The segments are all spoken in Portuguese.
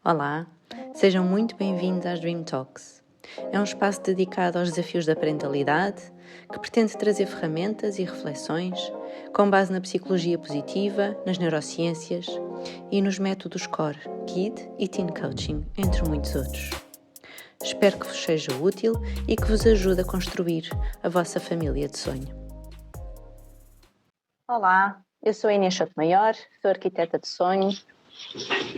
Olá, sejam muito bem-vindos às Dream Talks. É um espaço dedicado aos desafios da parentalidade que pretende trazer ferramentas e reflexões com base na psicologia positiva, nas neurociências e nos métodos CORE, KID e Teen Coaching, entre muitos outros. Espero que vos seja útil e que vos ajude a construir a vossa família de sonho. Olá, eu sou a Inês Sotomayor, sou arquiteta de sonhos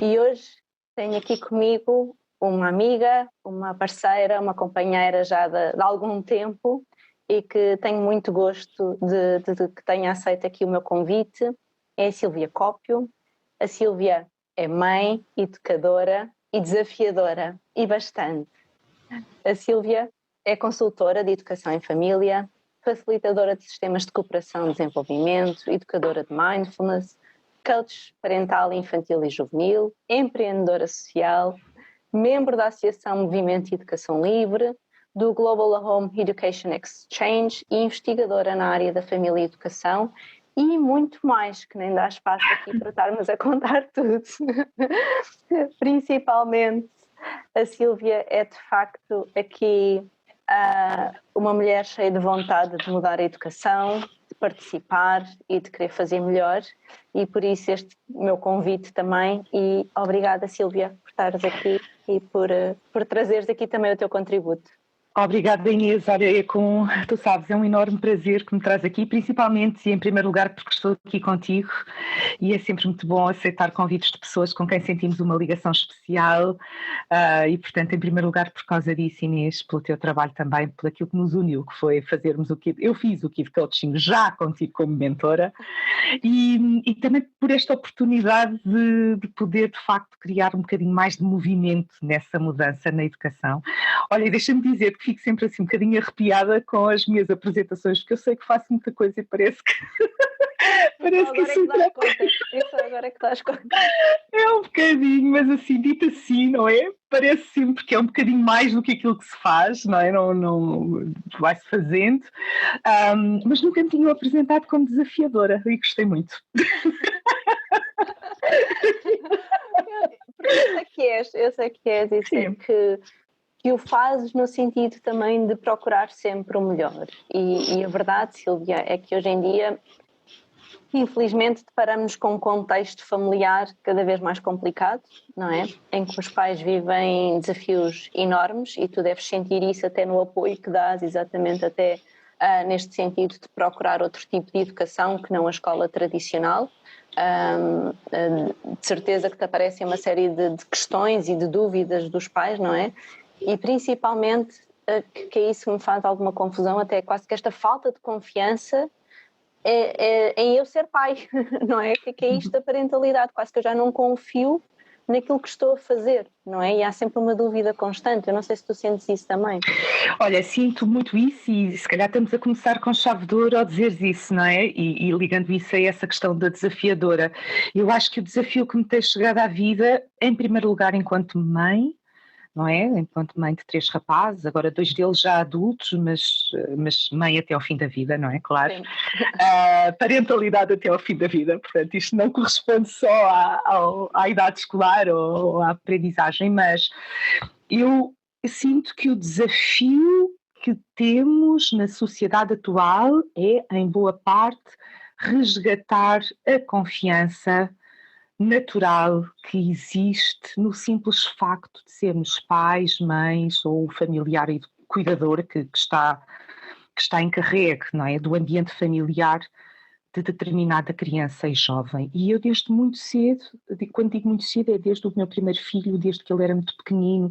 e hoje tenho aqui comigo uma amiga, uma parceira, uma companheira já de algum tempo e que tenho muito gosto de que tenha aceito aqui o meu convite. É a Sílvia Cópio. A Sílvia é mãe, educadora e desafiadora, e bastante. A Sílvia é consultora de educação em família, facilitadora de sistemas de cooperação e desenvolvimento, educadora de mindfulness, coach parental, infantil e juvenil, empreendedora social, membro da Associação Movimento e Educação Livre, do Global Home Education Exchange e investigadora na área da família e educação, e muito mais, que nem dá espaço aqui para estarmos a contar tudo. Principalmente, a Sílvia é de facto aqui uma mulher cheia de vontade de mudar a educação, de participar e de querer fazer melhor, e por isso este meu convite também. E obrigada, Sílvia, por estares aqui e por trazeres aqui também o teu contributo. Obrigada, Inês. Olha, tu sabes, é um enorme prazer que me traz aqui, principalmente e em primeiro lugar porque estou aqui contigo, e é sempre muito bom aceitar convites de pessoas com quem sentimos uma ligação especial, e portanto, em primeiro lugar por causa disso, Inês, pelo teu trabalho também, por aquilo que nos uniu, que foi fazermos o KID. Eu fiz o KID Coaching já contigo como mentora, e também por esta oportunidade de poder de facto criar um bocadinho mais de movimento nessa mudança na educação. Olha, deixa-me dizer que fico sempre assim um bocadinho arrepiada com as minhas apresentações, porque eu sei que faço muita coisa e parece que parece que isso agora é que dás conta. É um bocadinho, mas assim, dito assim, não é? Parece sempre que é um bocadinho mais do que aquilo que se faz, não é? Não vai-se fazendo, mas nunca me tinham apresentado como desafiadora e gostei muito. Eu sei que és e sei que o fazes no sentido também de procurar sempre o melhor. E a verdade, Sílvia, é que hoje em dia, infelizmente, deparamos com um contexto familiar cada vez mais complicado, não é? Em que os pais vivem desafios enormes e tu deves sentir isso até no apoio que dás, exatamente até neste sentido de procurar outro tipo de educação que não a escola tradicional. De certeza que te aparecem uma série de questões e de dúvidas dos pais, não é? E principalmente, que é isso que me faz alguma confusão, até quase que esta falta de confiança em eu ser pai, não é? Que é isto da parentalidade, quase que eu já não confio naquilo que estou a fazer, não é? E há sempre uma dúvida constante. Eu não sei se tu sentes isso também. Olha, sinto muito isso e se calhar estamos a começar com chave de ouro ao dizeres isso, não é? E ligando isso a essa questão da desafiadora. Eu acho que o desafio que me tem chegado à vida, em primeiro lugar enquanto mãe, não é? Enquanto mãe de 3 rapazes, agora 2 deles já adultos, mas mãe até ao fim da vida, não é? Claro. Parentalidade até ao fim da vida, portanto isto não corresponde só à idade escolar ou à aprendizagem, mas eu sinto que o desafio que temos na sociedade atual é, em boa parte, resgatar a confiança natural que existe no simples facto de sermos pais, mães ou familiar e cuidador que está encarregue, não é, do ambiente familiar de determinada criança e jovem. E eu desde muito cedo, quando digo muito cedo é desde o meu primeiro filho, desde que ele era muito pequenino,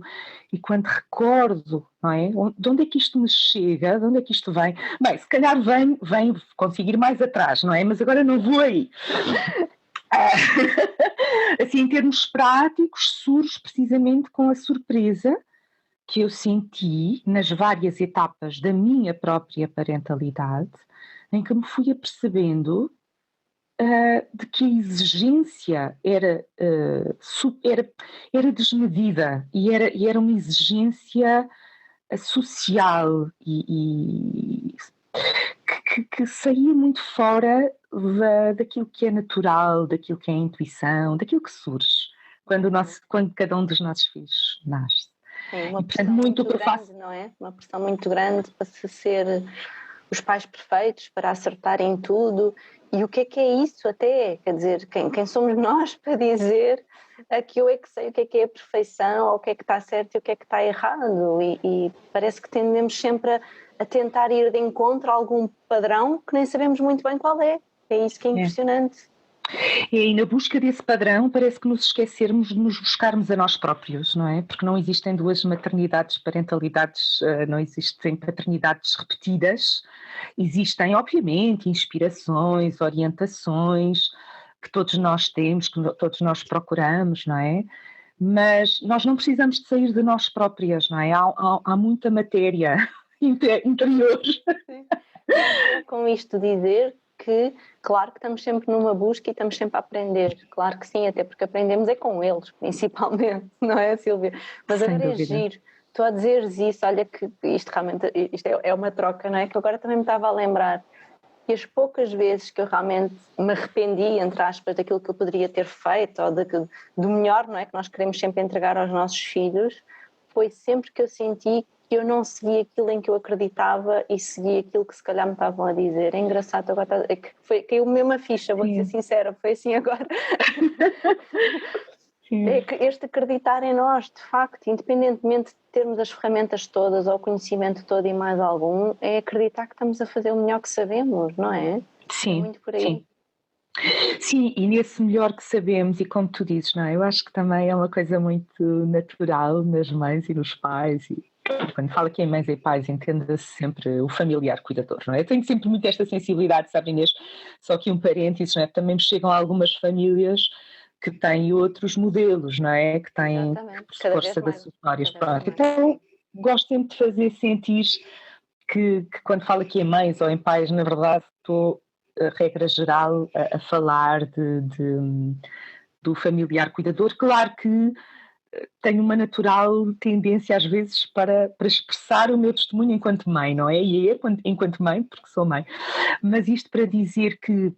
e quando recordo, não é, de onde é que isto me chega, de onde é que isto vem? Bem, se calhar vem consigo ir mais atrás, não é? Mas agora não vou aí. Assim, em termos práticos, surge precisamente com a surpresa que eu senti nas várias etapas da minha própria parentalidade, em que me fui apercebendo de que a exigência era desmedida e era uma exigência social e que saía muito fora daquilo que é natural, daquilo que é intuição, daquilo que surge quando cada um dos nossos filhos nasce. Sim, uma E, portanto, pressão muito muito o que eu grande, faço. não é? Uma pressão muito grande para se ser os pais perfeitos, para acertarem tudo. E o que é isso até? Quer dizer, quem somos nós para dizer que eu é que sei o que é a perfeição, ou o que é que está certo e o que é que está errado? E parece que tendemos sempre a tentar ir de encontro a algum padrão que nem sabemos muito bem qual é. É isso que é impressionante. E aí, na busca desse padrão, parece que nos esquecermos de nos buscarmos a nós próprios, não é? Porque não existem duas maternidades, parentalidades, não existem paternidades repetidas. Existem, obviamente, inspirações, orientações que todos nós temos, que todos nós procuramos, não é? Mas nós não precisamos de sair de nós próprias, não é? Há muita matéria interior. Sim. Com isto dizer que, claro que estamos sempre numa busca e estamos sempre a aprender, claro que sim, até porque aprendemos é com eles, principalmente, não é, Silvia? Mas Sem agora dúvida. é giro, tu a dizeres isso, olha que isto realmente isto é uma troca, não é? Que agora também me estava a lembrar que as poucas vezes que eu realmente me arrependi, entre aspas, daquilo que eu poderia ter feito ou do melhor, não é? Que nós queremos sempre entregar aos nossos filhos, foi sempre que eu senti que eu não segui aquilo em que eu acreditava e segui aquilo que se calhar me estavam a dizer. É engraçado, agora é que caiu mesmo a ficha, vou ser sincera, foi assim agora. É que este acreditar em nós, de facto, independentemente de termos as ferramentas todas ou o conhecimento todo e mais algum, é acreditar que estamos a fazer o melhor que sabemos, não é? Sim, é muito por aí. sim. Sim, e nesse melhor que sabemos, e como tu dizes, não é? Eu acho que também é uma coisa muito natural nas mães e nos pais, e quando fala aqui em mães e pais, entenda-se sempre o familiar cuidador, não é? Eu tenho sempre muito esta sensibilidade, sabe, Inês? Só que um parênteses, não é? Também me chegam algumas famílias que têm outros modelos, não é? Que têm, Exatamente. por Cada força vez das mais. suas histórias, Cada vez pronto. mais. Então, gosto sempre de fazer sentir que quando falo aqui em mães ou em pais, na verdade, estou, a regra geral, a falar do familiar cuidador. Claro que tenho uma natural tendência, às vezes, para expressar o meu testemunho enquanto mãe, não é? E é enquanto mãe, porque sou mãe. Mas isto para dizer que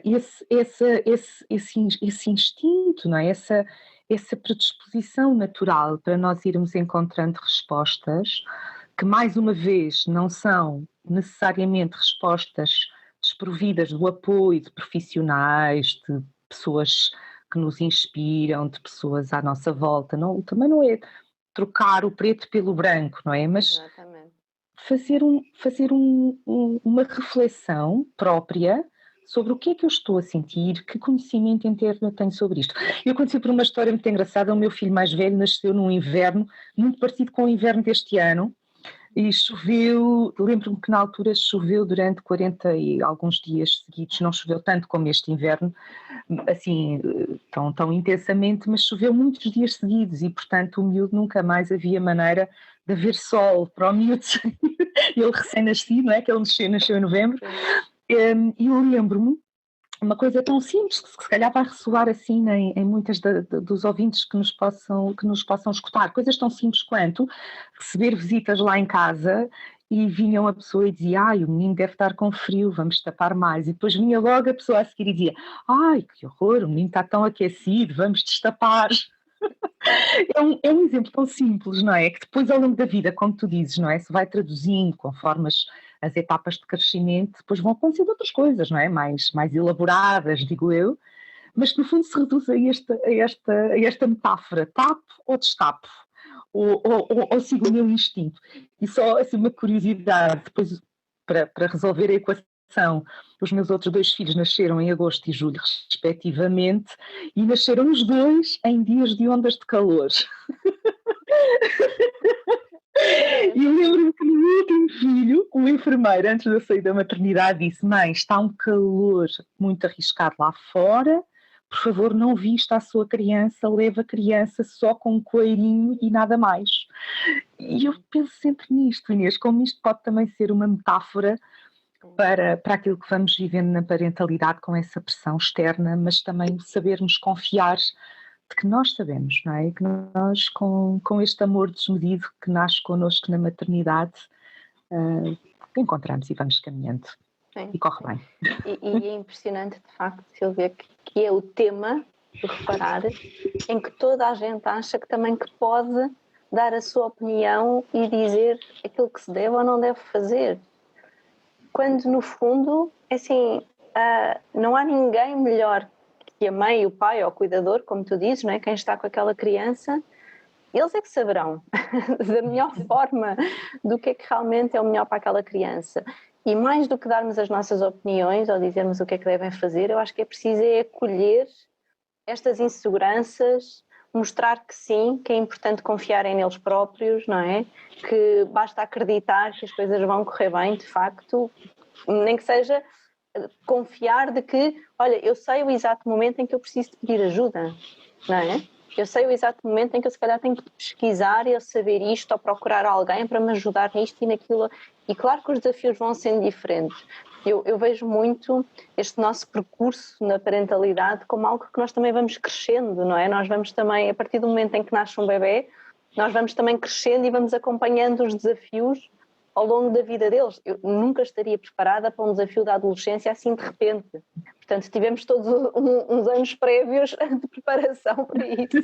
esse instinto, não é? Essa predisposição natural para nós irmos encontrando respostas que, mais uma vez, não são necessariamente respostas desprovidas do apoio de profissionais, de pessoas que nos inspiram, de pessoas à nossa volta. Não, também não é trocar o preto pelo branco, não é? Mas Exatamente. fazer uma reflexão própria sobre o que é que eu estou a sentir, que conhecimento interno eu tenho sobre isto. Eu conheci por uma história muito engraçada, o meu filho mais velho nasceu num inverno muito parecido com o inverno deste ano, e choveu, lembro-me que na altura choveu durante 40 e alguns dias seguidos, não choveu tanto como este inverno, assim, tão intensamente, mas choveu muitos dias seguidos e, portanto, o miúdo nunca mais havia maneira de haver sol para o miúdo. Ele recém-nascido, não é? Que ele nasceu em novembro. E eu lembro-me uma coisa tão simples que se calhar vai ressoar assim em muitas dos ouvintes que nos possam escutar, coisas tão simples quanto receber visitas lá em casa e vinha uma pessoa e dizia, ai, o menino deve estar com frio, vamos tapar mais, e depois vinha logo a pessoa a seguir e dizia, ai, que horror, o menino está tão aquecido, vamos destapar. É um exemplo tão simples, não é? Que depois ao longo da vida, como tu dizes, não é? Se vai traduzindo conforme as etapas de crescimento, depois vão acontecendo outras coisas, não é? Mais elaboradas, digo eu, mas que no fundo se reduz a esta metáfora, tapo ou destapo, ou sigo o meu instinto. E só assim uma curiosidade, depois para resolver a equação, os meus outros dois filhos nasceram em agosto e julho, respectivamente, e nasceram os dois em dias de ondas de calor. E lembro-me que no último filho, o enfermeiro, antes de eu sair da maternidade, disse: Mãe, está um calor muito arriscado lá fora, por favor, não vista a sua criança, leve a criança só com um coelhinho e nada mais. E eu penso sempre nisto, Inês, como isto pode também ser uma metáfora para aquilo que vamos vivendo na parentalidade com essa pressão externa, mas também sabermos confiar de que nós sabemos, não é? Que nós, com este amor desmedido que nasce connosco na maternidade, encontramos e vamos caminhando. Sim, e corre bem. E é impressionante, de facto, Silvia, que é o tema de reparar, em que toda a gente acha que também que pode dar a sua opinião e dizer aquilo que se deve ou não deve fazer. Quando, no fundo, assim, não há ninguém melhor que a mãe, o pai ou o cuidador, como tu dizes, não é? Quem está com aquela criança, eles é que saberão da melhor forma do que é que realmente é o melhor para aquela criança. E mais do que darmos as nossas opiniões ou dizermos o que é que devem fazer, eu acho que é preciso acolher estas inseguranças, mostrar que sim, que é importante confiarem neles próprios, não é? Que basta acreditar que as coisas vão correr bem, de facto, nem que seja confiar de que, olha, eu sei o exato momento em que eu preciso de pedir ajuda, não é? Eu sei o exato momento em que eu se calhar tenho que pesquisar e saber isto ou procurar alguém para me ajudar nisto e naquilo. E claro que os desafios vão sendo diferentes. Eu vejo muito este nosso percurso na parentalidade como algo que nós também vamos crescendo, não é? Nós vamos também, a partir do momento em que nasce um bebê, nós vamos também crescendo e vamos acompanhando os desafios ao longo da vida deles. Eu nunca estaria preparada para um desafio da adolescência assim de repente. Portanto, tivemos todos uns anos prévios de preparação para isso.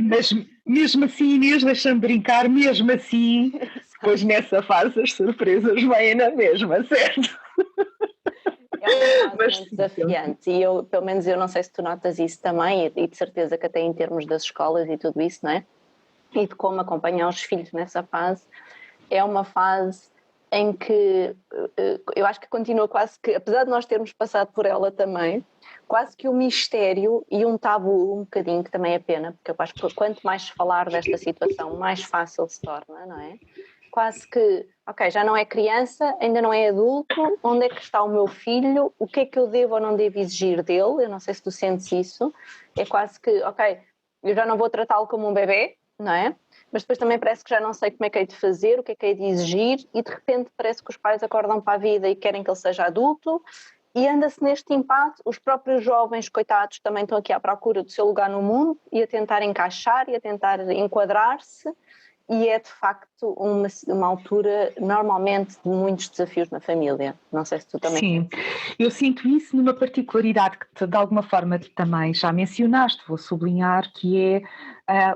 Mas mesmo assim, Inês, deixa-me brincar, mesmo assim, depois nessa fase as surpresas vêm na mesma, certo? É uma fase muito desafiante e eu, pelo menos eu não sei se tu notas isso também e de certeza que até em termos das escolas e tudo isso, não é? E de como acompanhar os filhos nessa fase, é uma fase em que eu acho que continua quase que, apesar de nós termos passado por ela também, quase que um mistério e um tabu um bocadinho, que também é pena, porque eu acho que quanto mais se falar desta situação, mais fácil se torna, não é? Quase que, ok, já não é criança, ainda não é adulto, onde é que está o meu filho, o que é que eu devo ou não devo exigir dele, eu não sei se tu sentes isso, é quase que, ok, eu já não vou tratá-lo como um bebê, não é? Mas depois também parece que já não sei como é que hei de fazer, o que é que hei de exigir e de repente parece que os pais acordam para a vida e querem que ele seja adulto e anda-se neste impasse. Os próprios jovens, coitados, também estão aqui à procura do seu lugar no mundo e a tentar encaixar e a tentar enquadrar-se e é de facto uma altura normalmente de muitos desafios na família. Não sei se tu também Sim, eu sinto isso numa particularidade que de alguma forma tu também já mencionaste, vou sublinhar, que é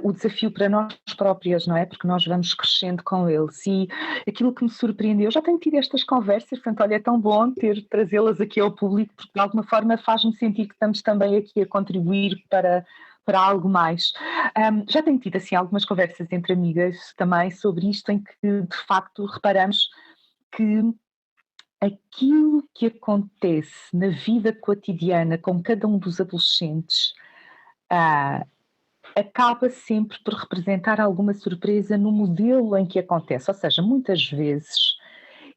o desafio para nós próprias, não é? Porque nós vamos crescendo com eles e aquilo que me surpreendeu, eu já tenho tido estas conversas, portanto, olha, é tão bom trazê-las aqui ao público, porque de alguma forma faz-me sentir que estamos também aqui a contribuir para algo mais. Já tenho tido assim algumas conversas entre amigas também sobre isto, em que de facto reparamos que aquilo que acontece na vida cotidiana com cada um dos adolescentes acaba sempre por representar alguma surpresa no modelo em que acontece, ou seja, muitas vezes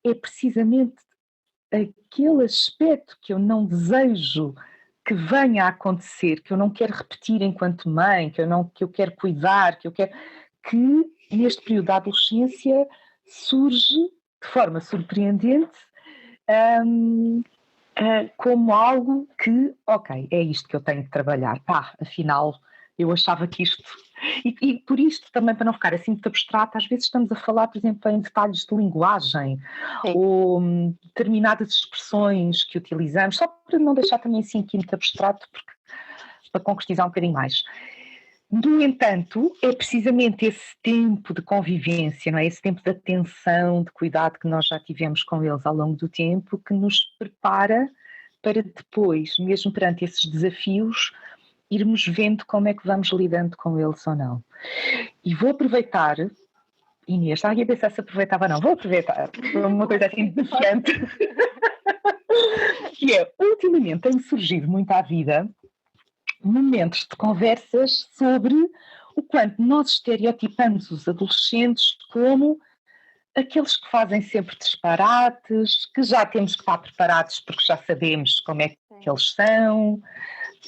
é precisamente aquele aspecto que eu não desejo que venha a acontecer, que eu não quero repetir enquanto mãe, que eu quero cuidar, que neste período da adolescência surge de forma surpreendente como algo que, ok, é isto que eu tenho de trabalhar. Afinal, eu achava que isto... E por isto também, para não ficar assim muito abstrato, às vezes estamos a falar, por exemplo, em detalhes de linguagem. Sim. Ou determinadas expressões que utilizamos, só para não deixar também assim aqui muito abstrato, para concretizar um bocadinho mais. No entanto, é precisamente esse tempo de convivência, não é? Esse tempo de atenção, de cuidado que nós já tivemos com eles ao longo do tempo, que nos prepara para depois, mesmo perante esses desafios, irmos vendo como é que vamos lidando com eles ou não. E vou aproveitar, Inês, estava aqui a pensar se aproveitava ou não, vou aproveitar, uma coisa assim desafiante, que é, ultimamente tem surgido muito à vida momentos de conversas sobre o quanto nós estereotipamos os adolescentes como aqueles que fazem sempre disparates, que já temos que estar preparados porque já sabemos como é que eles são,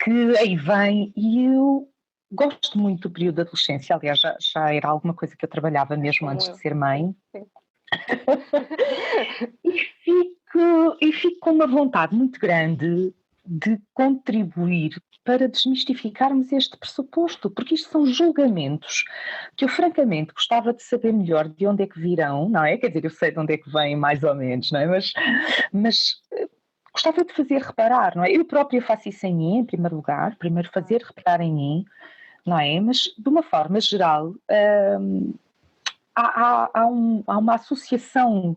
que aí vem, e eu gosto muito do período da adolescência, aliás já era alguma coisa que eu trabalhava mesmo antes de ser mãe. e fico com uma vontade muito grande de contribuir para desmistificarmos este pressuposto, porque isto são julgamentos que eu francamente gostava de saber melhor de onde é que virão, não é? Quer dizer, eu sei de onde é que vêm mais ou menos, não é? Mas gostava de fazer reparar, não é? Eu própria faço isso em mim, em primeiro lugar, primeiro fazer reparar em mim, não é? Mas, de uma forma geral, há uma associação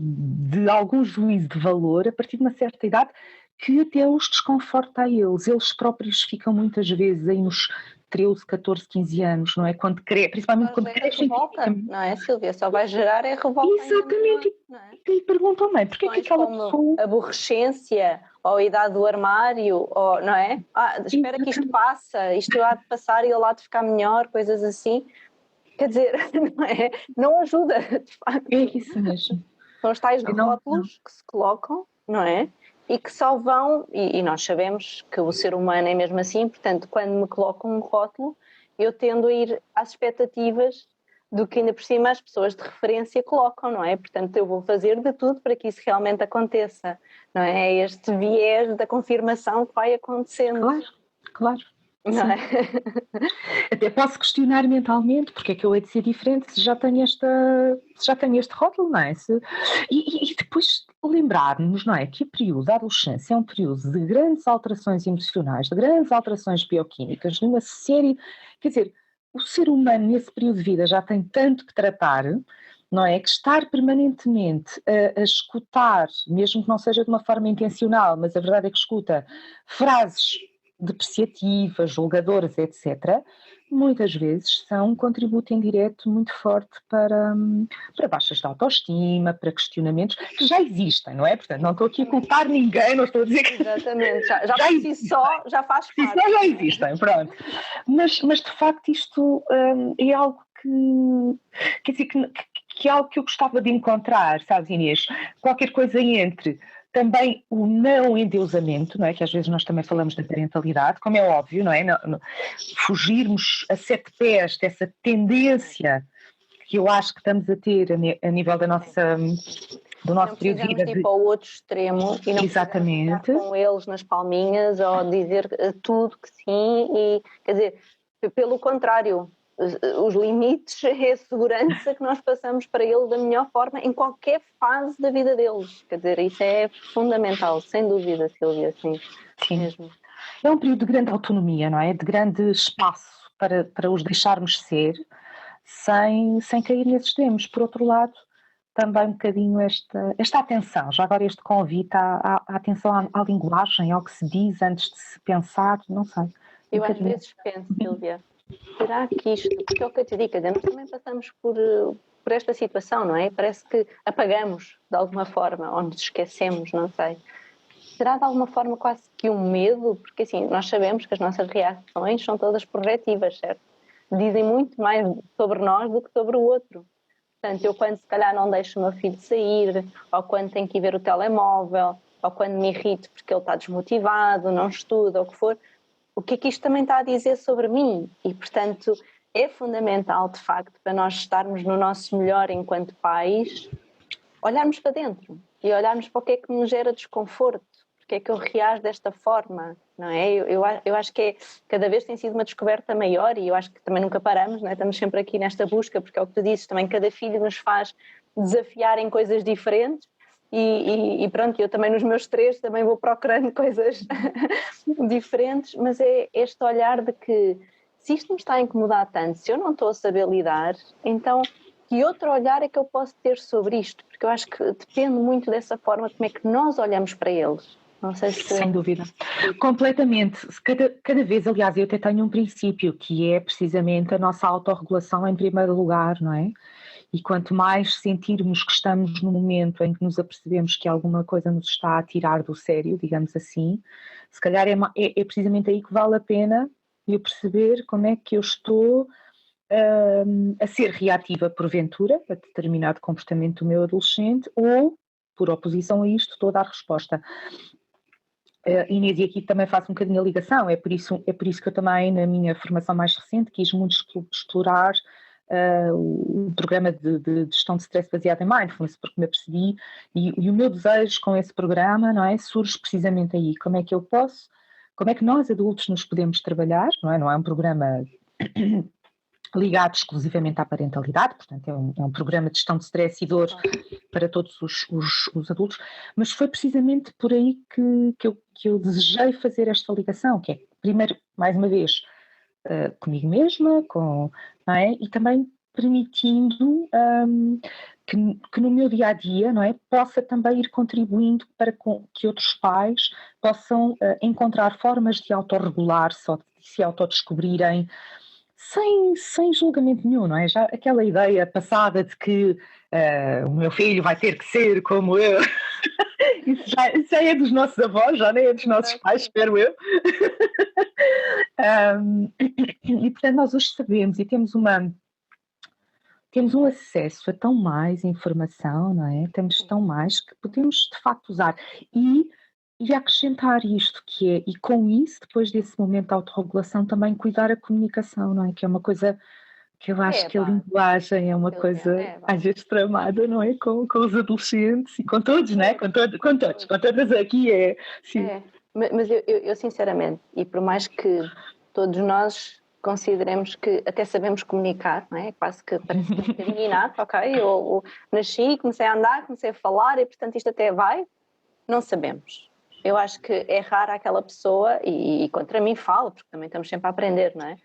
de algum juízo de valor a partir de uma certa idade que até os desconforta a eles. Eles próprios ficam muitas vezes aí nos 13, 14, 15 anos, não é? Principalmente quando crescem. Revolta, não é, Sílvia? Só vai gerar revolta. Exatamente. Não é? E perguntam, mãe, porque é que aquela pessoa... aborrecência, ou a idade do armário, ou, não é? Espera que isto passa, isto há de passar e ele há de ficar melhor, coisas assim. Quer dizer, não é? Não ajuda, de facto. É isso mesmo. São os tais rótulos que se colocam, não é? E que só vão, e nós sabemos que o ser humano é mesmo assim, portanto, quando me colocam um rótulo, eu tendo a ir às expectativas do que ainda por cima as pessoas de referência colocam, não é? Portanto, eu vou fazer de tudo para que isso realmente aconteça, não é? É este viés da confirmação que vai acontecendo. Claro. Não é? Até posso questionar mentalmente porque é que eu hei de ser diferente se já tenho este rótulo, não é? E depois lembrar-nos, não é? Que o período da adolescência é um período de grandes alterações emocionais, de grandes alterações bioquímicas, de uma série... Quer dizer, o ser humano nesse período de vida já tem tanto que tratar, não é? Que estar permanentemente a escutar, mesmo que não seja de uma forma intencional, mas a verdade é que escuta frases depreciativas, julgadoras, etc., muitas vezes são um contributo indireto muito forte para baixas de autoestima, para questionamentos que já existem, não é? Portanto, não estou aqui a culpar ninguém, não estou a dizer que... Exatamente, já por si só já faz parte. Por si só já existem, pronto. Mas de facto isto é algo que, quer dizer, que é algo que eu gostava de encontrar, sabes, Inês? Qualquer coisa entre... Também o não endeusamento, não é? Que às vezes nós também falamos da parentalidade, como é óbvio, não é? Fugirmos a 7 pés dessa tendência que eu acho que estamos a ter a nível do nosso período de vida. Não ir para o outro extremo e não estar com eles nas palminhas ou dizer tudo que sim, e quer dizer, pelo contrário, os limites é a segurança que nós passamos para eles da melhor forma em qualquer fase da vida deles. Quer dizer, isso é fundamental, sem dúvida, Sílvia, sim. Mesmo. É um período de grande autonomia, não é? De grande espaço para os deixarmos ser, sem cair nesses extremos. Por outro lado, também um bocadinho esta atenção, já agora este convite à atenção à linguagem, ao que se diz antes de se pensar, não sei. Eu às vezes penso, Sílvia, será que isto, porque é o que eu te digo, nós também passamos por esta situação, não é? Parece que apagamos de alguma forma, ou nos esquecemos, não sei. Será de alguma forma quase que um medo? Porque assim, nós sabemos que as nossas reações são todas projetivas, certo? Dizem muito mais sobre nós do que sobre o outro. Portanto, eu quando se calhar não deixo o meu filho sair, ou quando tenho que ir ver o telemóvel, ou quando me irrito porque ele está desmotivado, não estuda, ou o que for, o que é que isto também está a dizer sobre mim? E, portanto, é fundamental, de facto, para nós estarmos no nosso melhor enquanto pais, olharmos para dentro e olharmos para o que é que nos gera desconforto, porque é que eu reajo desta forma, não é? Eu acho que cada vez tem sido uma descoberta maior e eu acho que também nunca paramos, não é? Estamos sempre aqui nesta busca, porque é o que tu dizes, também cada filho nos faz desafiar em coisas diferentes. E pronto, eu também nos meus 3 também vou procurando coisas diferentes, mas é este olhar de que se isto me está a incomodar tanto, se eu não estou a saber lidar, então que outro olhar é que eu posso ter sobre isto? Porque eu acho que depende muito dessa forma como é que nós olhamos para eles. Não sei se... Sem dúvida, completamente. Cada vez, aliás, eu até tenho um princípio que é precisamente a nossa autorregulação em primeiro lugar, não é? E quanto mais sentirmos que estamos no momento em que nos apercebemos que alguma coisa nos está a tirar do sério, digamos assim, se calhar é precisamente aí que vale a pena eu perceber como é que eu estou a ser reativa porventura a determinado comportamento do meu adolescente ou, por oposição a isto, estou a dar resposta. Inês, e aqui também faço um bocadinho a ligação, é por isso que eu também, na minha formação mais recente, quis muito explorar o programa de gestão de stress baseado em mindfulness, porque me apercebi, e o meu desejo com esse programa, não é, surge precisamente aí, como é que nós adultos nos podemos trabalhar, não é um programa ligado exclusivamente à parentalidade, portanto é um programa de gestão de stress e dor para todos os adultos, mas foi precisamente por aí que eu desejei fazer esta ligação, que é, primeiro, mais uma vez, comigo mesma, não é? E também permitindo que no meu dia-a-dia, não é, possa também ir contribuindo para que outros pais possam encontrar formas de autorregular, se autodescobrirem, sem julgamento nenhum, não é? Já aquela ideia passada de que o meu filho vai ter que ser como eu, isso já é dos nossos avós, já nem é dos nossos pais, espero eu. E portanto nós hoje sabemos e temos um acesso a tão mais informação, não é? Temos tão mais que podemos de facto usar e acrescentar isto que é, e com isso, depois desse momento de autorregulação, também cuidar a comunicação, não é? Que é uma coisa que eu acho que a linguagem é uma coisa às vezes tramada, não é? Com os adolescentes e com todos, não é? Com todas aqui é... Sim. Mas eu sinceramente, e por mais que todos nós consideremos que até sabemos comunicar, não é? Quase que parece um bocadinho inato, ok? Eu nasci, comecei a andar, comecei a falar e portanto isto até vai, não sabemos. Eu acho que é rara aquela pessoa, e contra mim falo, porque também estamos sempre a aprender, não é?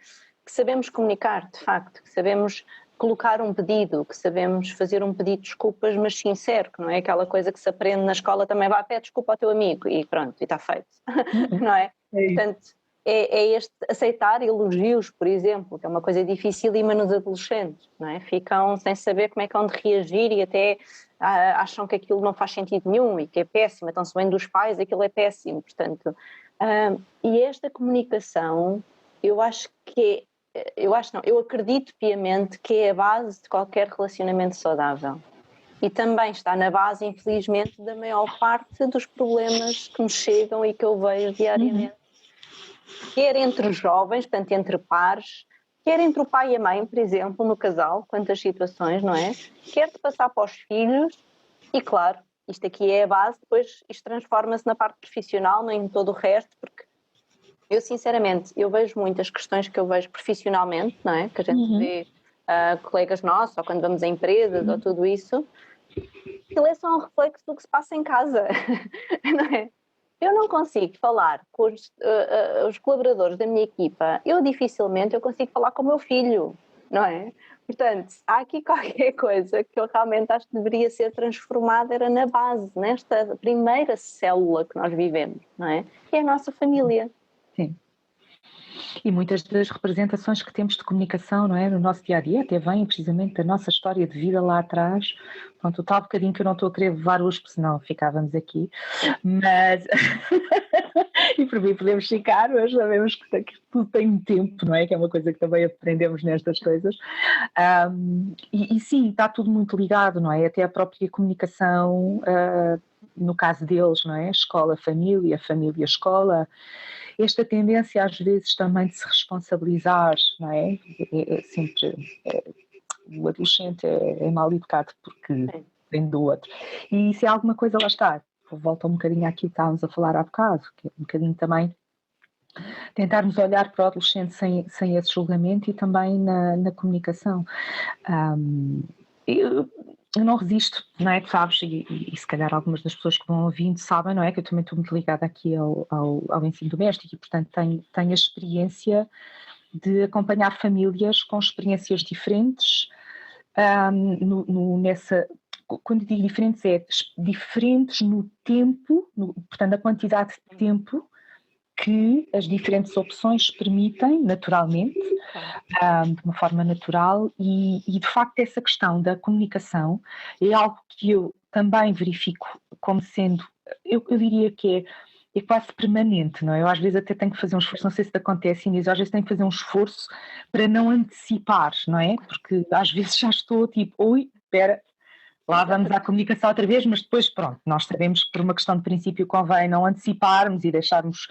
Que sabemos comunicar, de facto, que sabemos colocar um pedido, que sabemos fazer um pedido de desculpas, mas sincero, que não é aquela coisa que se aprende na escola também, vai, pede desculpa ao teu amigo e pronto, e está feito, não é? Portanto, é este aceitar elogios, por exemplo, que é uma coisa dificílima nos adolescentes, não é? Ficam sem saber como é que hão de reagir e até acham que aquilo não faz sentido nenhum e que é péssimo, então se vem dos pais aquilo é péssimo, portanto, e esta comunicação, eu acho que eu acredito piamente que é a base de qualquer relacionamento saudável. E também está na base, infelizmente, da maior parte dos problemas que me chegam e que eu vejo diariamente. Quer entre os jovens, portanto, entre pares, quer entre o pai e a mãe, por exemplo, no casal, quantas situações, não é? Quer de passar para os filhos, e claro, isto aqui é a base, depois isto transforma-se na parte profissional, não em todo o resto, porque eu, sinceramente, eu vejo muitas questões que eu vejo profissionalmente, não é? Que a gente vê colegas nossos, ou quando vamos a empresas, ou tudo isso, aquilo é só um reflexo do que se passa em casa, não é? Eu não consigo falar com os colaboradores da minha equipa, dificilmente eu consigo falar com o meu filho, não é? Portanto, há aqui qualquer coisa que eu realmente acho que deveria ser transformada, era na base, nesta primeira célula que nós vivemos, não é? Que é a nossa família. Sim. E muitas das representações que temos de comunicação, não é, no nosso dia-a-dia, até vêm precisamente da nossa história de vida lá atrás. Pronto, o tal bocadinho que eu não estou a querer levar hoje, porque senão ficávamos aqui. Mas... e por mim podemos ficar, mas sabemos que tudo tem um tempo, não é? Que é uma coisa que também aprendemos nestas coisas. E sim, está tudo muito ligado, não é? Até a própria comunicação, no caso deles, não é? Escola, família, escola. Esta tendência às vezes também de se responsabilizar, não é? O adolescente é mal educado porque vem do outro. E isso é alguma coisa, lá está, volta um bocadinho àquilo que estávamos a falar há bocado, que é um bocadinho também tentarmos olhar para o adolescente sem esse julgamento e também na comunicação. Eu não resisto, não é? Tu sabes, e se calhar algumas das pessoas que vão ouvindo sabem, não é? Que eu também estou muito ligada aqui ao ensino doméstico e, portanto, tenho a experiência de acompanhar famílias com experiências diferentes, quando digo diferentes, é diferentes no tempo, portanto, a quantidade de tempo que as diferentes opções permitem, naturalmente, de uma forma natural, e de facto essa questão da comunicação é algo que eu também verifico como sendo, eu diria que é quase permanente, não é? Eu às vezes até tenho que fazer um esforço, não sei se te acontece, Inês, às vezes tenho que fazer um esforço para não antecipar, não é? Porque às vezes já estou tipo, ui, espera, lá vamos à comunicação outra vez, mas depois, pronto, nós sabemos que por uma questão de princípio convém não anteciparmos e deixarmos,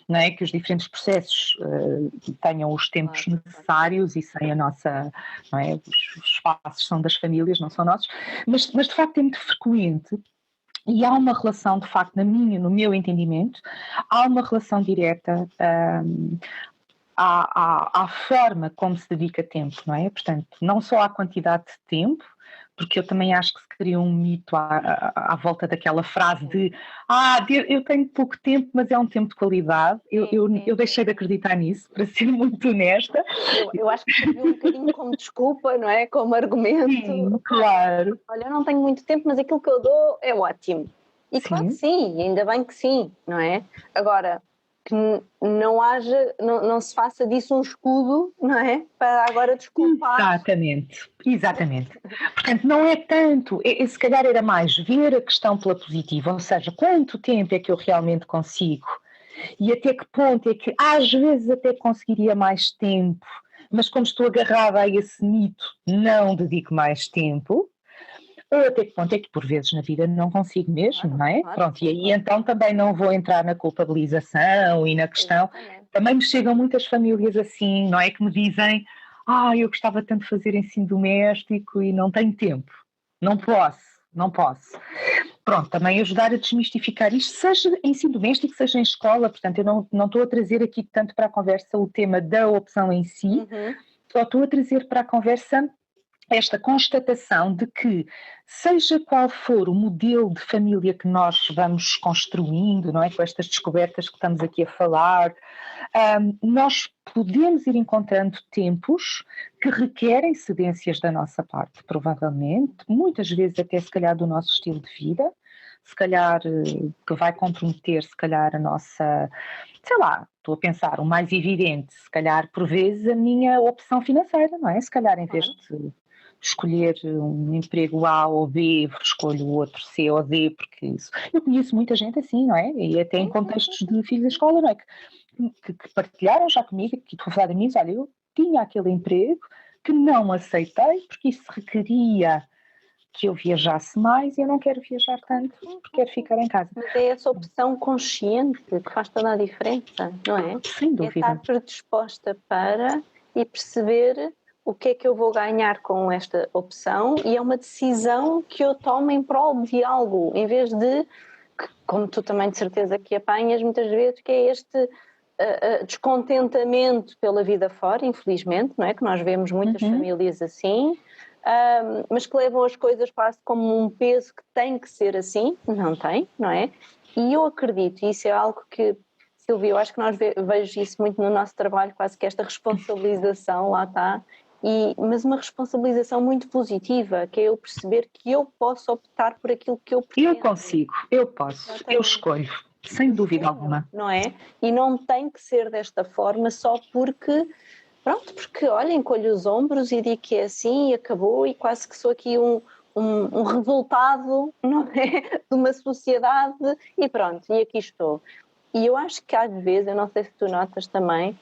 não é, que os diferentes processos tenham os tempos necessários e sem a nossa, não é, os espaços são das famílias, não são nossos, mas de facto é muito frequente e há uma relação, de facto, no meu entendimento, há uma relação direta à forma como se dedica tempo, não é? Portanto, não só à quantidade de tempo, porque eu também acho que se cria um mito à volta daquela frase de eu tenho pouco tempo, mas é um tempo de qualidade. Eu deixei de acreditar nisso, para ser muito honesta. Eu acho que serviu um bocadinho como desculpa, não é? Como argumento. Sim, claro. Olha, eu não tenho muito tempo, mas aquilo que eu dou é ótimo. E claro que sim, ainda bem que sim, não é? Agora, que não se faça disso um escudo, não é? Para agora desculpar. Exatamente. Portanto, não é tanto, se calhar era mais ver a questão pela positiva, ou seja, quanto tempo é que eu realmente consigo e até que ponto é que às vezes até conseguiria mais tempo, mas como estou agarrada a esse mito, não dedico mais tempo. Ou até que ponto é que por vezes na vida não consigo mesmo, não é? Pronto, e aí então também não vou entrar na culpabilização e na questão. Também me chegam muitas famílias assim, não é? Que me dizem, eu gostava tanto de fazer ensino doméstico e não tenho tempo. Não posso. Pronto, também ajudar a desmistificar isto, seja ensino doméstico, seja em escola, portanto eu não estou a trazer aqui tanto para a conversa o tema da opção em si, só estou a trazer para a conversa esta constatação de que, seja qual for o modelo de família que nós vamos construindo, não é? Com estas descobertas que estamos aqui a falar, nós podemos ir encontrando tempos que requerem cedências da nossa parte, provavelmente, muitas vezes até se calhar do nosso estilo de vida, se calhar que vai comprometer se calhar a nossa, sei lá, estou a pensar, o mais evidente, se calhar por vezes a minha opção financeira, não é? Se calhar em vez de escolher um emprego A ou B, escolho o outro C ou D, porque isso. Eu conheço muita gente assim, não é? E até em contextos de filhos da escola, não é? Que partilharam já comigo, que estou a falar de mim, olha, eu tinha aquele emprego que não aceitei, porque isso requeria que eu viajasse mais e eu não quero viajar tanto, porque quero ficar em casa. Mas é essa opção consciente que faz toda a diferença, não é? Sem dúvida. É estar predisposta para e perceber o que é que eu vou ganhar com esta opção, e é uma decisão que eu tomo em prol de algo, em vez de, como tu também de certeza que apanhas muitas vezes, que é este descontentamento pela vida fora, infelizmente, não é? Que nós vemos muitas famílias assim, mas que levam as coisas quase como um peso que tem que ser assim, não tem, não é? E eu acredito, e isso é algo que, Silvia, eu acho que nós vejo isso muito no nosso trabalho, quase que esta responsabilização, lá está, mas uma responsabilização muito positiva, que é eu perceber que eu posso optar por aquilo que eu pretendo. Eu consigo, eu posso, eu escolho, sem dúvida alguma. Não é? E não tem que ser desta forma só porque, pronto, porque olha, encolho os ombros e digo que é assim e acabou, e quase que sou aqui um resultado, não é? De uma sociedade e pronto, e aqui estou. E eu acho que às vezes, eu não sei se tu notas também,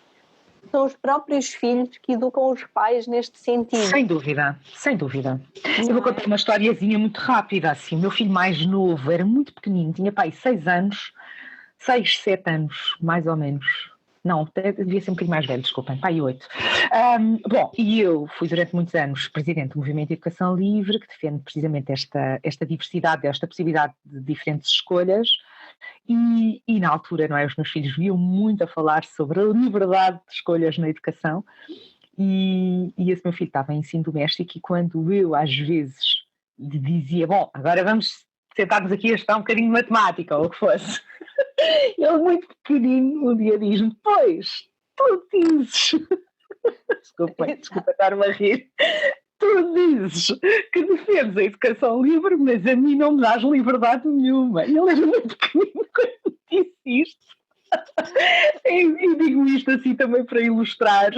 são os próprios filhos que educam os pais neste sentido. Sem dúvida. Eu vou contar uma historiazinha muito rápida, assim. O meu filho mais novo era muito pequenino, tinha pai 6 anos, 6, 7 anos, mais ou menos. Não, devia ser um bocadinho mais velho, desculpem, pai 8. Bom, e eu fui durante muitos anos presidente do Movimento de Educação Livre, que defende precisamente esta diversidade, esta possibilidade de diferentes escolhas. E na altura, não é, os meus filhos viam muito a falar sobre a liberdade de escolhas na educação, e esse meu filho estava em ensino doméstico, e quando eu às vezes lhe dizia, bom, agora vamos sentar-nos aqui a estudar um bocadinho de matemática, ou o que fosse, ele muito pequenino um dia diz-me, pois, tu dizes, desculpa estar-me a rir, tu dizes que defendes a educação livre, mas a mim não me dás liberdade nenhuma. E ele era muito pequenino quando disse isto. E digo isto assim também para ilustrar.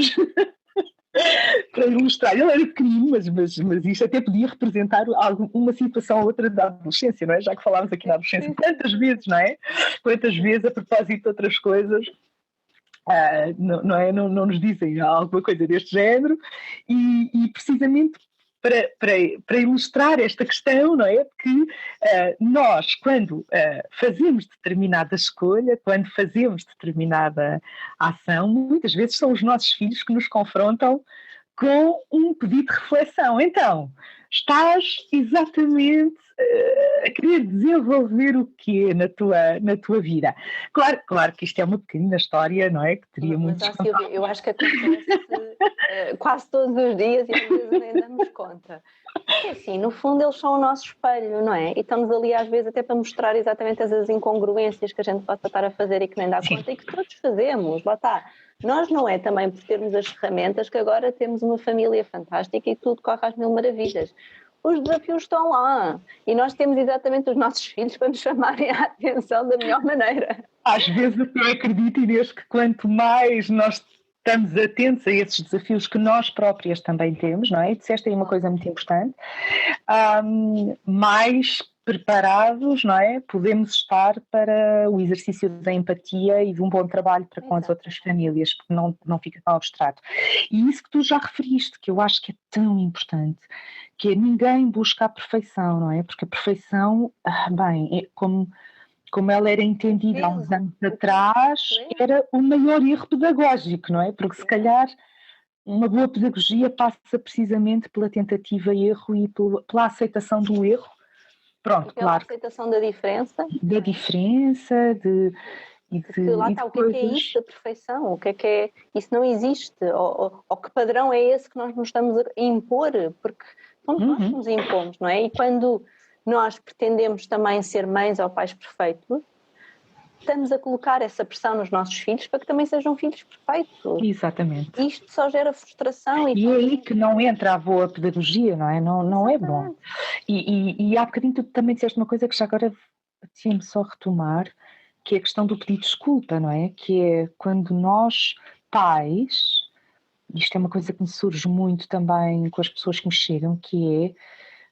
Ele era pequenino, mas isto até podia representar uma situação ou outra da adolescência, não é? Já que falámos aqui na adolescência tantas vezes, não é? Quantas vezes, a propósito de outras coisas, não nos dizem alguma coisa deste género, e precisamente para ilustrar esta questão, não é? Que nós, quando fazemos determinada escolha, quando fazemos determinada ação, muitas vezes são os nossos filhos que nos confrontam com um pedido de reflexão. Então, estás exatamente a querer desenvolver o quê na tua vida? Claro que isto é uma pequena história, não é? Que teria Mas, muitos. Silvia, eu acho que acontece quase todos os dias e às vezes nem damos conta. Porque assim, no fundo eles são o nosso espelho, não é? E estamos ali às vezes até para mostrar exatamente as incongruências que a gente possa estar a fazer e que nem dá conta e que todos fazemos, lá está. Nós não é também por termos as ferramentas que agora temos uma família fantástica e tudo corre às mil maravilhas. Os desafios estão lá e nós temos exatamente os nossos filhos para nos chamarem a atenção da melhor maneira. Às vezes eu acredito, Inês, que quanto mais nós estamos atentos a esses desafios que nós próprias também temos, não é? E disseste aí uma coisa muito importante, mais preparados, não é? Podemos estar para o exercício da empatia e de um bom trabalho para com as outras famílias, porque não fica tão abstrato. E isso que tu já referiste, que eu acho que é tão importante, que é ninguém busca a perfeição, não é? Porque a perfeição, bem, é como ela era entendida há uns anos atrás, era o maior erro pedagógico, não é? Porque se calhar uma boa pedagogia passa precisamente pela tentativa e erro e pela aceitação do erro. Pronto, e pela aceitação da diferença. Da diferença, porque lá está, o que é isso da perfeição? O que é isso não existe? Ou que padrão é esse que nós nos estamos a impor? Porque somos nós que nos impomos, não é? E quando nós pretendemos também ser mães ou pais perfeitos, estamos a colocar essa pressão nos nossos filhos para que também sejam filhos perfeitos. Exatamente. Isto só gera frustração. E é aí que não entra a boa pedagogia, não é? Não é bom. E há bocadinho tu também disseste uma coisa que já agora tinha-me só retomar, que é a questão do pedido de desculpa, não é? Que é quando nós, pais, isto é uma coisa que me surge muito também com as pessoas que me chegam, que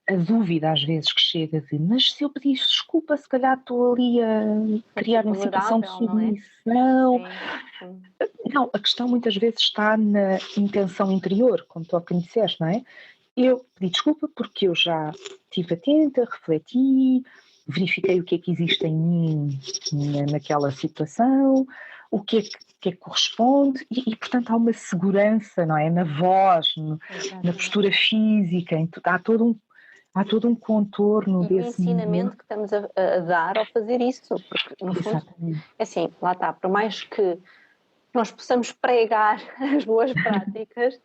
é a dúvida às vezes que chega de, mas se eu pedir desculpa, se calhar estou ali a criar uma situação de submissão. Não, a questão muitas vezes está na intenção interior, como tu me disseste, não é? Eu pedi desculpa porque eu já estive atenta, refleti, verifiquei o que é que existe em mim naquela situação, o que é que corresponde e portanto há uma segurança, não é? Na voz, na postura física, há todo um contorno desse ensinamento que estamos a dar ao fazer isso, porque no fundo, é assim, lá está, por mais que nós possamos pregar as boas práticas,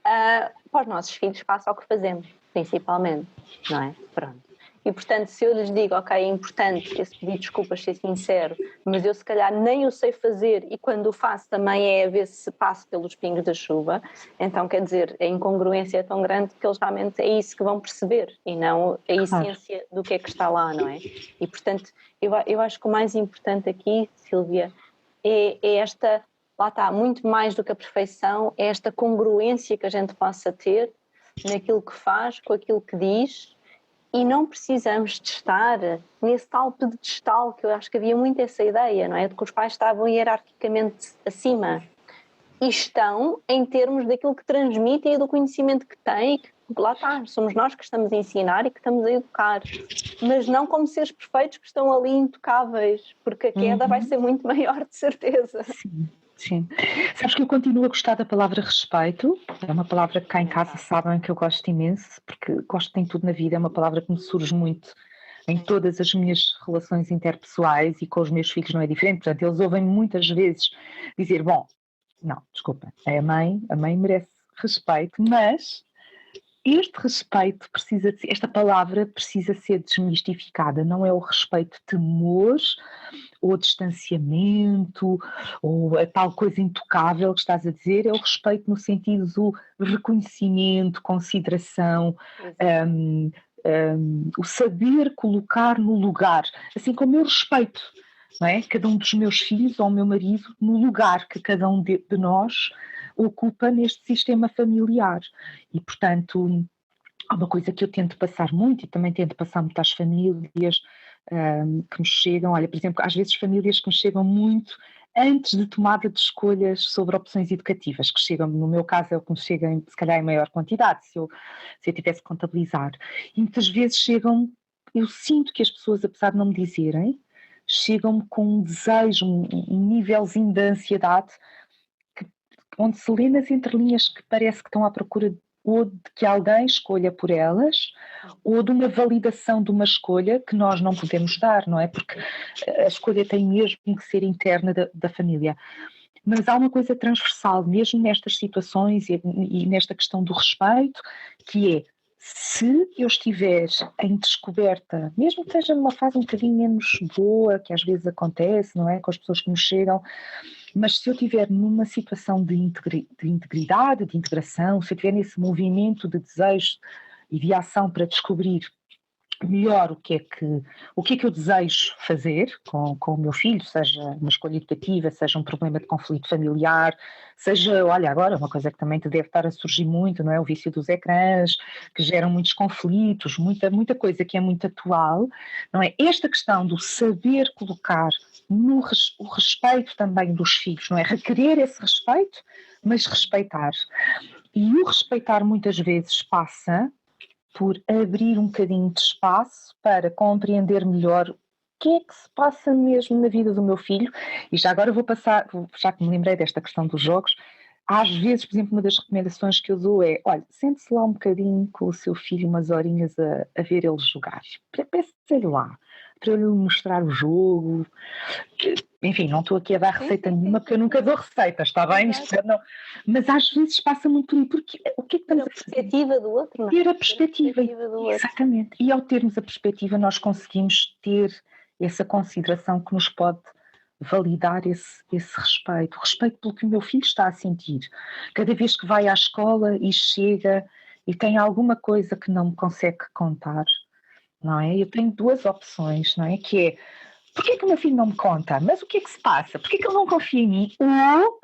para os nossos filhos faça o que fazemos, principalmente, não é? Pronto. E portanto, se eu lhes digo, ok, é importante esse pedir desculpas, ser sincero, mas eu se calhar nem o sei fazer e quando o faço também é a ver se passo pelos pingos da chuva, então quer dizer, a incongruência é tão grande que eles realmente é isso que vão perceber e não a essência do que é que está lá, não é? E portanto, eu acho que o mais importante aqui, Sílvia, é esta, lá está, muito mais do que a perfeição, é esta congruência que a gente possa ter naquilo que faz, com aquilo que diz. E não precisamos de estar nesse tal pedestal, que eu acho que havia muito essa ideia, não é? De que os pais estavam hierarquicamente acima. E estão em termos daquilo que transmitem e do conhecimento que têm, que lá está, somos nós que estamos a ensinar e que estamos a educar. Mas não como seres perfeitos que estão ali intocáveis, porque a queda vai ser muito maior, de certeza. Sim. Sabes que eu continuo a gostar da palavra respeito, é uma palavra que cá em casa sabem que eu gosto imenso, porque gosto de tudo na vida, é uma palavra que me surge muito em todas as minhas relações interpessoais e com os meus filhos não é diferente, portanto eles ouvem muitas vezes dizer, bom, não, desculpa, é a mãe merece respeito, mas este respeito precisa de, esta palavra precisa ser desmistificada, não é o respeito temor ou distanciamento, ou a tal coisa intocável que estás a dizer, é o respeito no sentido do reconhecimento, consideração, o saber colocar no lugar, assim como eu respeito, não é? Cada um dos meus filhos ou o meu marido no lugar que cada um de nós ocupa neste sistema familiar. E, portanto, há uma coisa que eu tento passar muito e também tento passar muito às famílias que me chegam, olha, por exemplo, às vezes famílias que me chegam muito antes de tomada de escolhas sobre opções educativas, que chegam, no meu caso é o que me chega se calhar em maior quantidade, se eu tivesse que contabilizar. E muitas vezes chegam, eu sinto que as pessoas, apesar de não me dizerem, chegam-me com um desejo, um nívelzinho de ansiedade, onde se lê nas entrelinhas que parece que estão à procura ou de que alguém escolha por elas, ou de uma validação de uma escolha que nós não podemos dar, não é? Porque a escolha tem mesmo que ser interna da família. Mas há uma coisa transversal, mesmo nestas situações e nesta questão do respeito, que é, se eu estiver em descoberta, mesmo que seja numa fase um bocadinho menos boa, que às vezes acontece, não é? Com as pessoas que nos chegam, mas se eu estiver numa situação de integridade, de integração, se eu estiver nesse movimento de desejo e de ação para descobrir melhor o que é que eu desejo fazer com o meu filho, seja uma escolha educativa, seja um problema de conflito familiar, seja, olha, agora uma coisa que também te deve estar a surgir muito, não é? O vício dos ecrãs, que geram muitos conflitos, muita coisa que é muito atual, não é? Esta questão do saber colocar o respeito também dos filhos, não é? Requerer esse respeito, mas respeitar. E o respeitar muitas vezes passa por abrir um bocadinho de espaço para compreender melhor o que é que se passa mesmo na vida do meu filho. E já agora vou passar, já que me lembrei desta questão dos jogos, às vezes, por exemplo, uma das recomendações que eu dou é, olha, sente-se lá um bocadinho com o seu filho umas horinhas a ver ele jogar. Peça-lhe lá, para eu lhe mostrar o jogo. Enfim, não estou aqui a dar receita nenhuma, porque eu nunca dou receitas, está bem? Não. Mas às vezes passa muito por aí, porque o que é que estamos a fazer? Ter a perspectiva do outro, não é? Ter a perspectiva do outro. Exatamente. E ao termos a perspectiva, nós conseguimos ter essa consideração que nos pode validar esse respeito. O respeito pelo que o meu filho está a sentir. Cada vez que vai à escola e chega e tem alguma coisa que não me consegue contar, não é? Eu tenho duas opções, não é? Que é, porquê que o meu filho não me conta? Mas o que é que se passa? Porquê que ele não confia em mim? Ou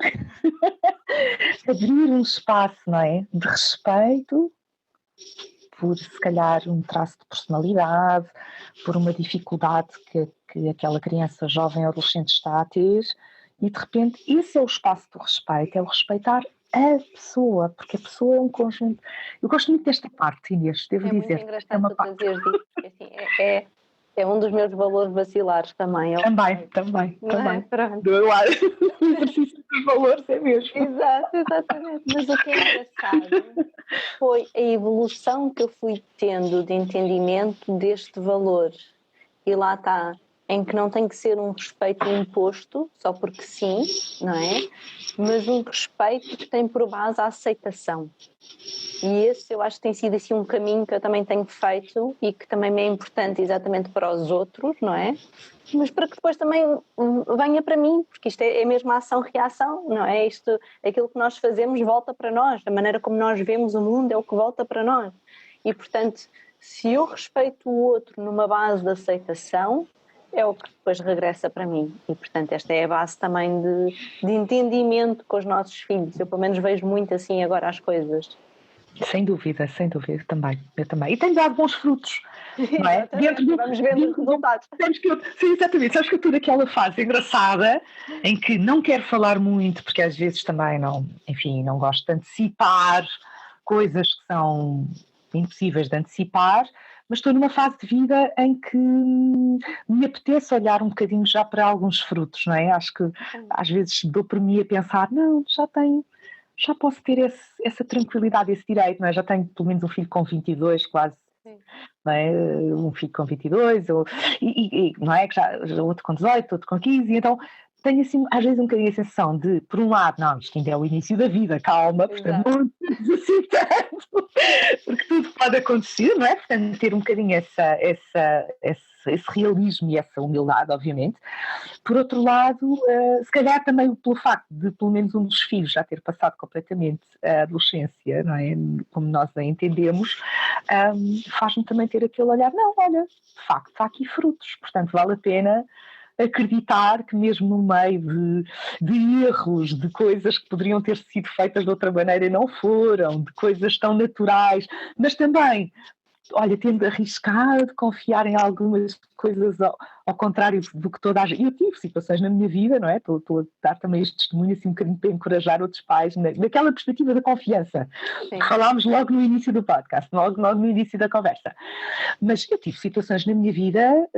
abrir um espaço, não é? De respeito por, se calhar, um traço de personalidade, por uma dificuldade que aquela criança, jovem ou adolescente está a ter, e de repente esse é o espaço do respeito, é o respeitar a pessoa, porque a pessoa é um conjunto. Eu gosto muito desta parte, Inês, devo dizer. É muito engraçado trazeres isso, assim, é um dos meus valores vacilares também. Também. Pronto. O exercício dos valores é mesmo. Exatamente. Mas o que é engraçado foi a evolução que eu fui tendo de entendimento deste valor. E lá está, em que não tem que ser um respeito imposto, só porque sim, não é? Mas um respeito que tem por base a aceitação. E esse eu acho que tem sido assim um caminho que eu também tenho feito e que também me é importante exatamente para os outros, não é? Mas para que depois também venha para mim, porque isto é mesmo a ação-reação, não é? Aquilo que nós fazemos volta para nós, a maneira como nós vemos o mundo é o que volta para nós. E, portanto, se eu respeito o outro numa base de aceitação, é o que depois regressa para mim. E, portanto, esta é a base também de entendimento com os nossos filhos. Eu, pelo menos, vejo muito assim agora as coisas. Sem dúvida, também. Eu também. E tem dado bons frutos, não é? Vamos ver os resultados. Sim, exatamente. Sabes que eu estou naquela fase engraçada em que não quero falar muito, porque às vezes também não gosto de antecipar coisas que são impossíveis de antecipar, mas estou numa fase de vida em que me apetece olhar um bocadinho já para alguns frutos, não é? Acho que às vezes dou por mim a pensar, não, já posso ter essa tranquilidade, esse direito, não é? Já tenho pelo menos um filho com 22, quase, não é? Um filho com 22, não é? Que já outro com 18, outro com 15, então tenho assim, às vezes um bocadinho a sensação de, por um lado, não, isto ainda é o início da vida, calma, portanto não assim tanto, porque tudo pode acontecer, não é? Portanto, ter um bocadinho esse realismo e essa humildade, obviamente. Por outro lado, se calhar também pelo facto de pelo menos um dos filhos já ter passado completamente a adolescência, não é? Como nós a entendemos, faz-me também ter aquele olhar, não, olha, de facto, há aqui frutos, portanto vale a pena acreditar que mesmo no meio de erros, de coisas que poderiam ter sido feitas de outra maneira e não foram, de coisas tão naturais, mas também, olha, tendo arriscado, confiar em algumas coisas ao contrário do que toda a gente. Eu tive situações na minha vida, não é? Estou a dar também este testemunho assim um bocadinho para encorajar outros pais, naquela perspectiva da confiança, que falámos logo no início do podcast, logo no início da conversa. Mas eu tive situações na minha vida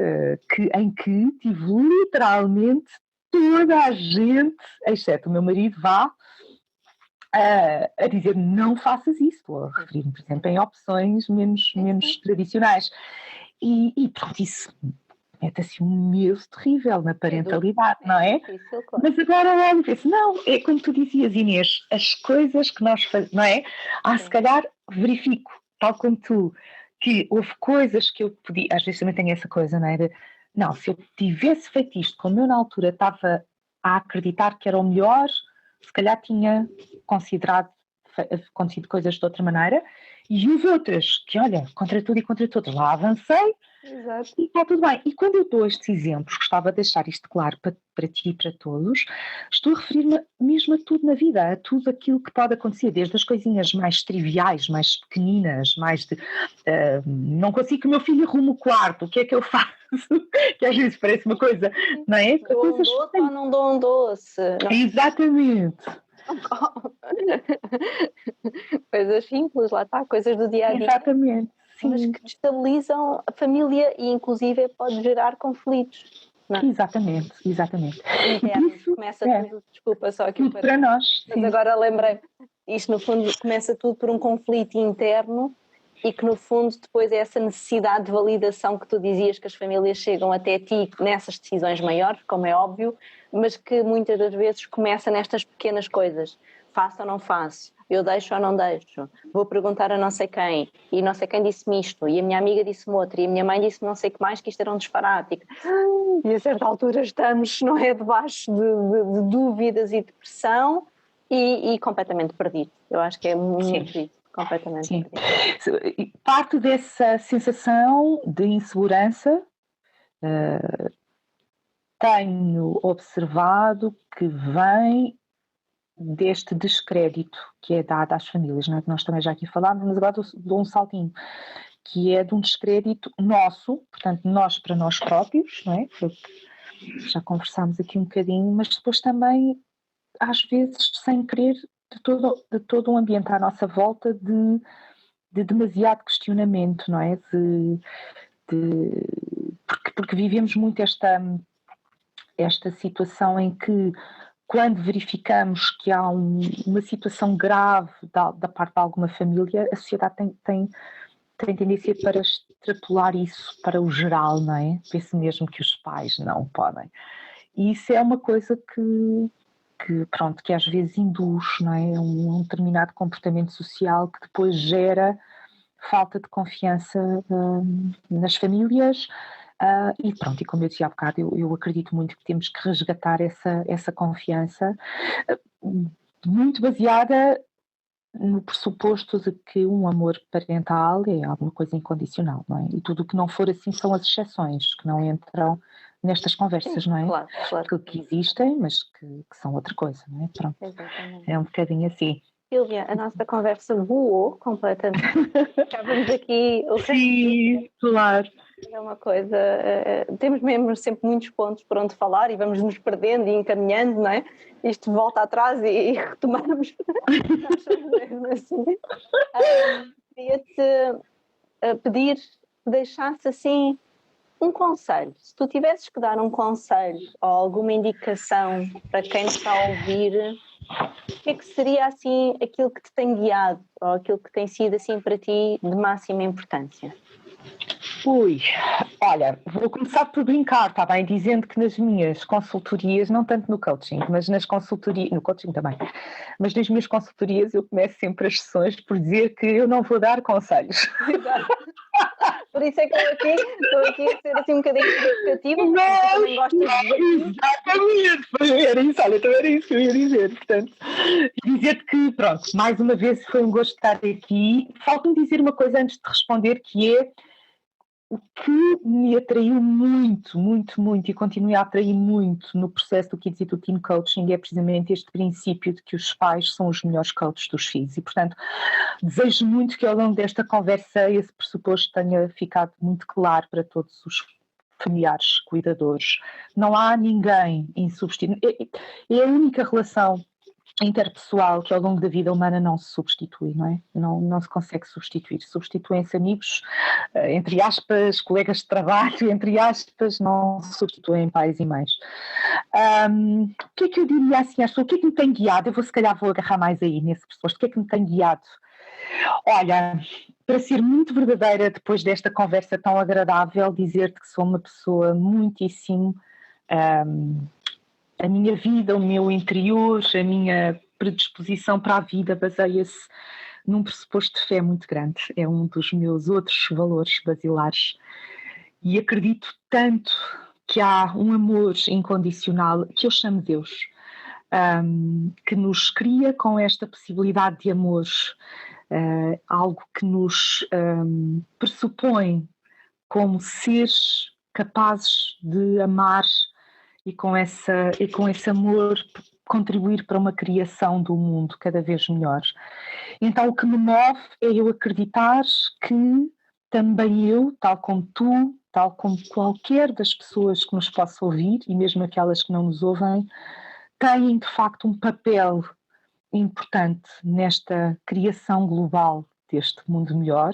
em que tive literalmente toda a gente, exceto o meu marido, a dizer não faças isso, estou a referir-me, por exemplo, em opções menos tradicionais. E pronto, isso mete assim um medo terrível na parentalidade, não é? Difícil, claro. Mas agora olha e penso, não, é como tu dizias, Inês, as coisas que nós fazemos, não é? Se calhar verifico, tal como tu, que houve coisas que eu podia, às vezes também tenho essa coisa, não é? Não, se eu tivesse feito isto, como eu na altura estava a acreditar que era o melhor, se calhar tinha considerado acontecido coisas de outra maneira, e houve outras que, olha, contra tudo e contra todos, lá avancei. Exato. E está tudo bem. E quando eu dou estes exemplos, gostava de deixar isto claro para ti e para todos, estou a referir-me mesmo a tudo na vida, a tudo aquilo que pode acontecer, desde as coisinhas mais triviais, mais pequeninas, mais de não consigo que o meu filho arrume o quarto, o que é que eu faço? Que às vezes parece uma coisa, não é? Dou um doce ou não dou um doce? Não. Exatamente. Coisas simples, lá está, coisas do dia a dia. Exatamente. Sim. Mas que destabilizam a família e inclusive pode gerar conflitos. Não? Exatamente. Interno, isso começa tudo, desculpa só aqui tudo para nós. Mas agora lembrei, isto no fundo começa tudo por um conflito interno e que no fundo depois é essa necessidade de validação que tu dizias que as famílias chegam até ti nessas decisões maiores, como é óbvio, mas que muitas das vezes começa nestas pequenas coisas. Faço ou não faço? Eu deixo ou não deixo? Vou perguntar a não sei quem, e não sei quem disse-me isto, e a minha amiga disse-me outra, e a minha mãe disse-me não sei o que mais, que isto era um disparate. E a certa altura estamos, não é, debaixo de dúvidas e depressão e completamente perdido. Eu acho que é muito isso, completamente perdido. Parte dessa sensação de insegurança tenho observado que vem deste descrédito que é dado às famílias, não é? Que nós também já aqui falámos, mas agora dou um saltinho, que é de um descrédito nosso, portanto nós para nós próprios, não é? Já conversámos aqui um bocadinho, mas depois também às vezes sem querer de todo um ambiente à nossa volta de demasiado questionamento, não é? Porque vivemos muito esta situação em que quando verificamos que há uma situação grave da parte de alguma família, a sociedade tem tendência para extrapolar isso para o geral, não é? Penso mesmo que os pais não podem. E isso é uma coisa que às vezes induz, não é? Um determinado comportamento social que depois gera falta de confiança nas famílias. E pronto, e como eu dizia há bocado, eu acredito muito que temos que resgatar essa confiança, muito baseada no pressuposto de que um amor parental é alguma coisa incondicional, não é? E tudo o que não for assim são as exceções, que não entram nestas conversas, não é? Claro. Que existem, mas que são outra coisa, não é? Pronto. Exatamente. É um bocadinho assim. Silvia, a nossa conversa voou completamente. Estávamos aqui... Sim, claro. É uma coisa... temos mesmo sempre muitos pontos por onde falar e vamos nos perdendo e encaminhando, não é? Isto volta atrás e retomamos. Nós somos mesmo assim. Queria-te pedir que deixasse assim um conselho. Se tu tivesses que dar um conselho ou alguma indicação para quem está a ouvir... O que é que seria assim aquilo que te tem guiado ou aquilo que tem sido assim para ti de máxima importância? Olha, vou começar por brincar, está bem? Dizendo que nas minhas consultorias, não tanto no coaching, mas nas consultorias, no coaching também, mas nas minhas consultorias eu começo sempre as sessões por dizer que eu não vou dar conselhos. Exato. Por isso é que estou aqui a ser assim um bocadinho educativa, porque também gosto de... Exatamente, era isso que eu ia dizer, portanto, dizer que, pronto, mais uma vez foi um gosto estar aqui. Falta-me dizer uma coisa antes de responder, que é o que me atraiu muito e continua a atrair muito no processo do Kids e do Teen Coaching é precisamente este princípio de que os pais são os melhores coaches dos filhos e, portanto, desejo muito que ao longo desta conversa esse pressuposto tenha ficado muito claro para todos os familiares, cuidadores. Não há ninguém insubstituível. É a única relação interpessoal que ao longo da vida humana não se substitui, não é? Não se consegue substituir. Substituem-se amigos, entre aspas, colegas de trabalho, entre aspas, não se substituem pais e mães. O que é que eu diria assim às pessoas? O que é que me tem guiado? Eu se calhar vou agarrar mais aí nesse pressuposto. O que é que me tem guiado? Olha, para ser muito verdadeira, depois desta conversa tão agradável, dizer-te que sou uma pessoa muitíssimo... a minha vida, o meu interior, a minha predisposição para a vida baseia-se num pressuposto de fé muito grande. É um dos meus outros valores basilares. E acredito tanto que há um amor incondicional, que eu chamo Deus, que nos cria com esta possibilidade de amor, algo que nos pressupõe como seres capazes de amar e com esse amor contribuir para uma criação do mundo cada vez melhor. Então o que me move é eu acreditar que também eu, tal como tu, tal como qualquer das pessoas que nos possa ouvir, e mesmo aquelas que não nos ouvem, têm de facto um papel importante nesta criação global deste mundo melhor.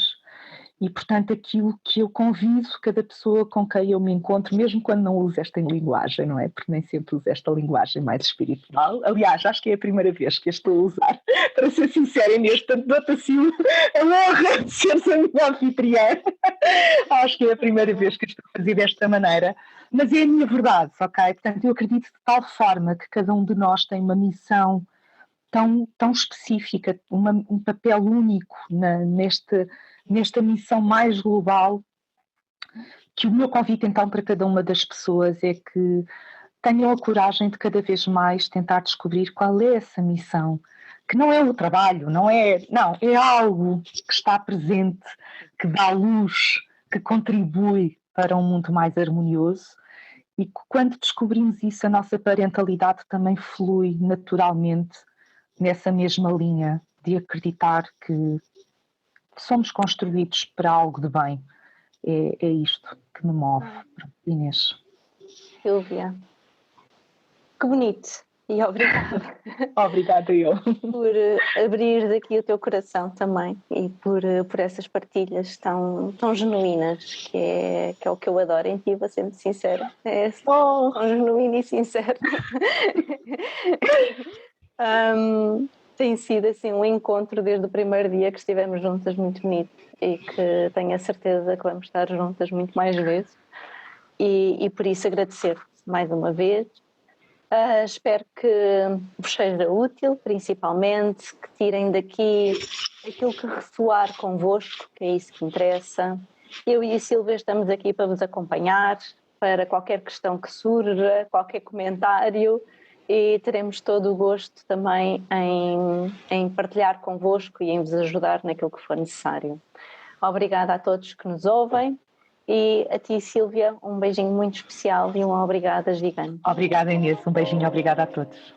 E, portanto, aquilo que eu convido cada pessoa com quem eu me encontro, mesmo quando não uso esta linguagem, não é? Porque nem sempre uso esta linguagem mais espiritual. Aliás, acho que é a primeira vez que a estou a usar, para ser sincera, Inês, portanto, dou-te assim a honra de seres a minha anfitriã. Acho que é a primeira vez que a estou a fazer desta maneira. Mas é a minha verdade, ok? Portanto, eu acredito de tal forma que cada um de nós tem uma missão tão específica, um papel único nesta missão mais global, que o meu convite então para cada uma das pessoas é que tenham a coragem de cada vez mais tentar descobrir qual é essa missão, que não é o trabalho, é algo que está presente, que dá luz, que contribui para um mundo mais harmonioso. E quando descobrimos isso, a nossa parentalidade também flui naturalmente nessa mesma linha de acreditar que somos construídos para algo de bem. É isto que me move, Inês. Silvia, que bonito e obrigada. Obrigada eu. Por abrir aqui o teu coração também e por essas partilhas tão genuínas, que é o que eu adoro em ti, vou ser muito sincera. É tão genuíno e sincero. Tem sido assim um encontro desde o primeiro dia que estivemos juntas muito bonito e que tenho a certeza que vamos estar juntas muito mais vezes e por isso agradecer-te mais uma vez. Espero que vos seja útil, principalmente, que tirem daqui aquilo que ressoar convosco, que é isso que interessa. Eu e a Silvia estamos aqui para vos acompanhar, para qualquer questão que surja, qualquer comentário, e teremos todo o gosto também em partilhar convosco e em vos ajudar naquilo que for necessário. Obrigada a todos que nos ouvem e a ti, Silvia, um beijinho muito especial e uma obrigada gigante. Obrigada, Inês, um beijinho, obrigada a todos.